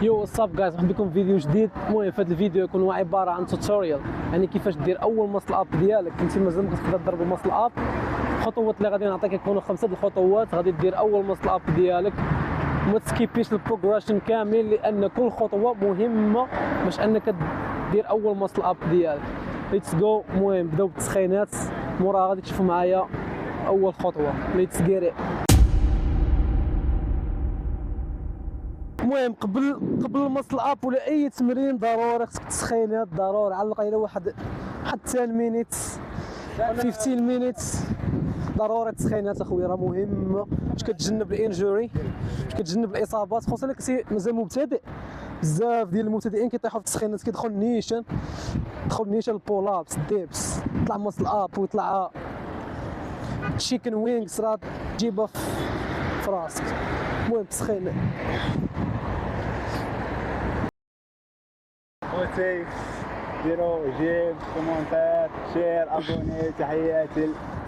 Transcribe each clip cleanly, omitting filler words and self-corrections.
يو واتساب جايز، مرحبا بكم في فيديو جديد. المهم في هذا الفيديو يكون هو عباره عن توتوريال، يعني كيفاش دير اول مسل اب ديالك. انت مازال ما كتقدر تضرب المسل اب. الخطوات اللي غادي نعطيك يكونوا 5 الخطوات. غادي دير اول مسل اب ديالك وما تسكيبيش البروغريشن كامل، لان كل خطوه مهمه باش انك دير اول مسل اب ديالك. ليتس جو. المهم بداو بالتسخينات، موراها غادي تشوفوا معايا اول خطوه. ليتس جيت. المهم قبل المسل اب ولا اي تمرين ضروري خصك تسخينات، ضروري على الاقل واحد 10 مينيت 15 مينيت ضروري تسخينات اخويا، راه مهم باش كتجنب الانجوري، باش كتجنب الاصابات، خصوصا الا كنتي مازال مبتدئ. بزاف ديال المبتدئين كيطيحوا في التسخينات، كيدخل نيشان البولابس الديبس، يطلع مسل اب ويطلع تشيكن وينغز، راه تجيبها في راسك. المهم تسخين. خوتي ديروا جيم، كومونتير، شير، ابوني.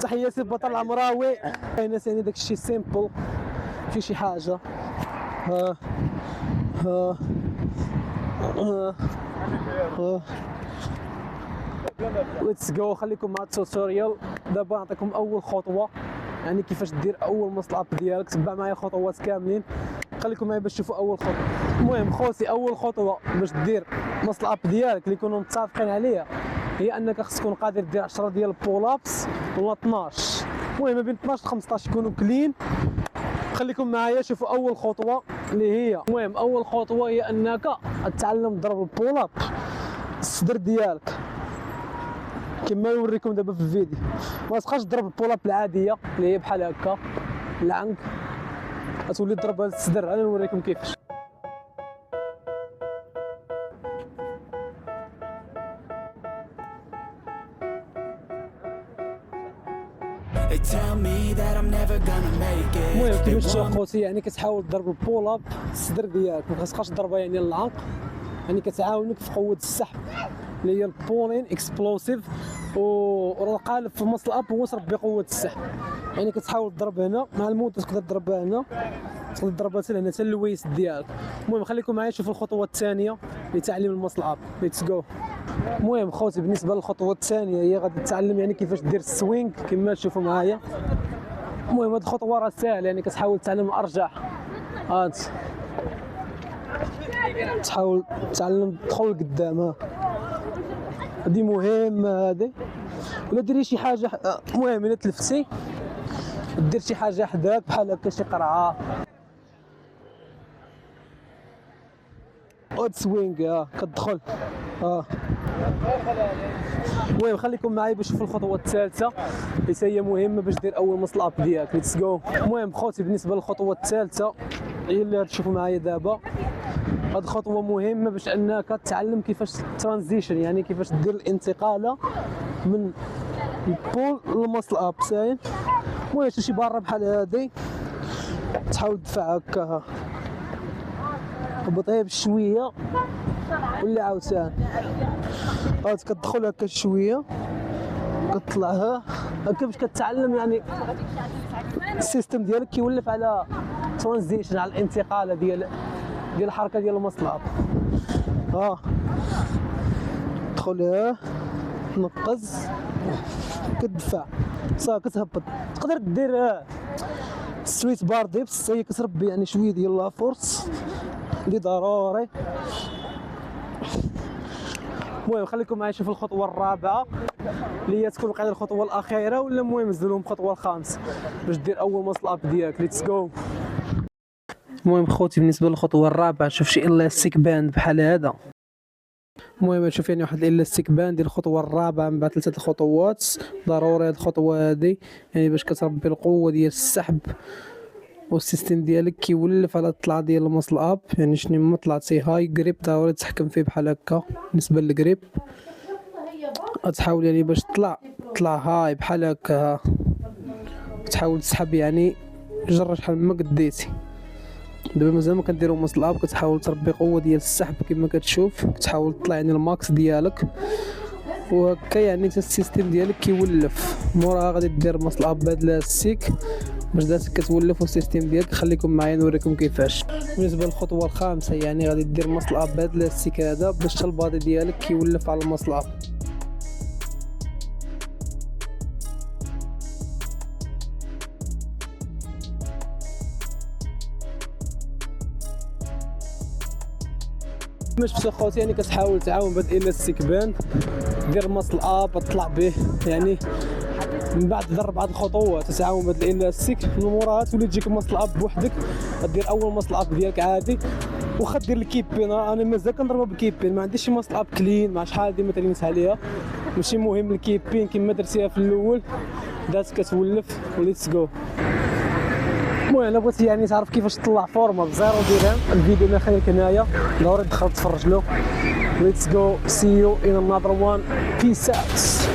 تحياتي البطل العمراوي. الناس يعني داك الشيء سيمبل، في شي حاجه. ها ها ها ليتس جو. خليكم مع التوتوريال. دابا نعطيكم اول خطوه، يعني كيفاش دير اول مسل اب ديالك. تبع معايا الخطوات كاملين، خليكم معايا باش تشوفوا اول خطوه. المهم خوتي، اول خطوه باش دير مسل اب ديالك اللي يكونوا متفقين عليها هي انك خصك تكون قادر دير 10 ديال البولابس ولا 12. المهم ما بين 12 و 15 يكونوا كلين. خليكم معايا شوفوا اول خطوه اللي هي. المهم اول خطوه هي انك تتعلم تضرب البولاب الصدر ديالك كما نوريكم دابا في الفيديو. ما تبقاش تضرب البولاب العاديه اللي هي بحال هكا العنق، غتولي تضربها للصدر. انا نوريكم كيفاش. المهم كيفاش تشوف خوتي، يعني كتحاول تضرب البولاب الصدر ديالك، ما خاصكش تضربها يعني العنق، يعني كتعاونك في قوه السحب اللي هي البولين اكسبلوسيف. وراه القالب في المسل اب هو تربي قوه السحب، يعني كتحاول تضرب هنا مع المود، تقدر تضربها هنا، تقدر تضربها حتى هنا حتى الويست ديالك. المهم خليكم معايا شوفوا الخطوه الثانيه لتعليم المسل اب. ليتس جو. المهم خوتي بالنسبه للخطوه الثانيه هي غادي تتعلم يعني كيفاش دير السوينغ كما تشوفوا معايا. المهم هاد الخطوه راه ساهله، يعني كتحاول تتعلم الارجح، هاد تحاول تتعلم تدخل لقدام. هادي مهمه هادي. ولا ديري شي حاجه. المهم الا تلفتي دير شي حاجه حداك بحال هكا شي قرعه. هاد سوينغ كتدخل. المهم خليكم معايا باش تشوفوا الخطوه الثالثه اللي هي مهمه باش دير اول مسل اب ديالك. ليتس جو. المهم خوتي بالنسبه للخطوه الثالثه هي اللي غتشوفوا معايا دابا. هاد الخطوه مهمه باش انك تتعلم كيفاش ترانزيشن، يعني كيفاش دير الانتقاله من البول للمسل اب. ساين. المهم شي برا بحال هادي، تحاول تدفع هكا بطيء بشويه ولا عاوتاني هاد كتدخل هكا شويه كتطلعها هكا باش كتعلم، يعني السيستم ديالك كيولف على ترانزيشن، على الانتقاله ديال الحركه ديال المسل اب. تدخل تنقز كتدفع صافي كتهبط. تقدر دير ستريت بار ديبس، هي كتربي يعني شويه ديال لا فورس اللي ضروري. المهم خليكم معايا شوفوا الخطوه الرابعه اللي هي تكون القاعده الخطوه الاخيره، ولا المهم نزلوهم الخطوه الخامسه باش دير اول مسل اب ديالك. ليتس جو. المهم خوتي بالنسبه للخطوه الرابعه شوف شي الاستيك باند بحال هذا. المهم تشوف يعني واحد الاستيك باند ديال الخطوه الرابعه من بعد 3 الخطوات. ضروري هاد الخطوه هادي يعني باش كتربي القوه ديال السحب، والسيستم ديالك كيولف على الطلعه ديال المسل اب. يعني شنو ما طلعتي هاي جريب ضروري تحكم فيه بحال هكا. بالنسبه للجريب تحاول يعني باش تطلع هاي بحال هكا، تحاول تسحب يعني جرة شحال ما قديتي. دابا مازال ما كنديرو مسل اب، كتحاول تربي قوه ديال السحب كما كتشوف، كتحاول تطلع يعني الماكس ديالك وهكا، يعني حتى السيستم ديالك كيولف. موراها غادي دير مسل اب بهاد لاستيك باش داتك كتولفوا السيستم ديالك. خليكم معايا نوريكم كيفاش. بالنسبه للخطوه الخامسه يعني غادي دير ماسل اب بهذا الاستيك هذا باش حتى البادي ديالك كيولف على الماسل اب. كما شفتوا خوتي يعني كتحاول تعاون بهاد الاستيك باند، دير ماسل اب تطلع به يعني من بعد دير 4 الخطوات تتعاون بهاد الاستيك من موراها تولي تجيك ماسل اب بوحدك. غدير اول ماسل اب ديالك عادي واخا دير الكيبين. انا مازال كنضربها بالكيبين، ما عنديش شي ماسل اب كلين مع شحال ديما ترينت عليها، ماشي مهم الكيبين كما درتيها في الاول دات كتولف وليتس جو. المهم الا بغيتي يعني تعرف كيفاش تطلع فورمه بزيرو درهم، الفيديو ما خليك هنايا ضروري تدخل تفرج له. ليتس جو سي يو ان انذر وان بيس اوت.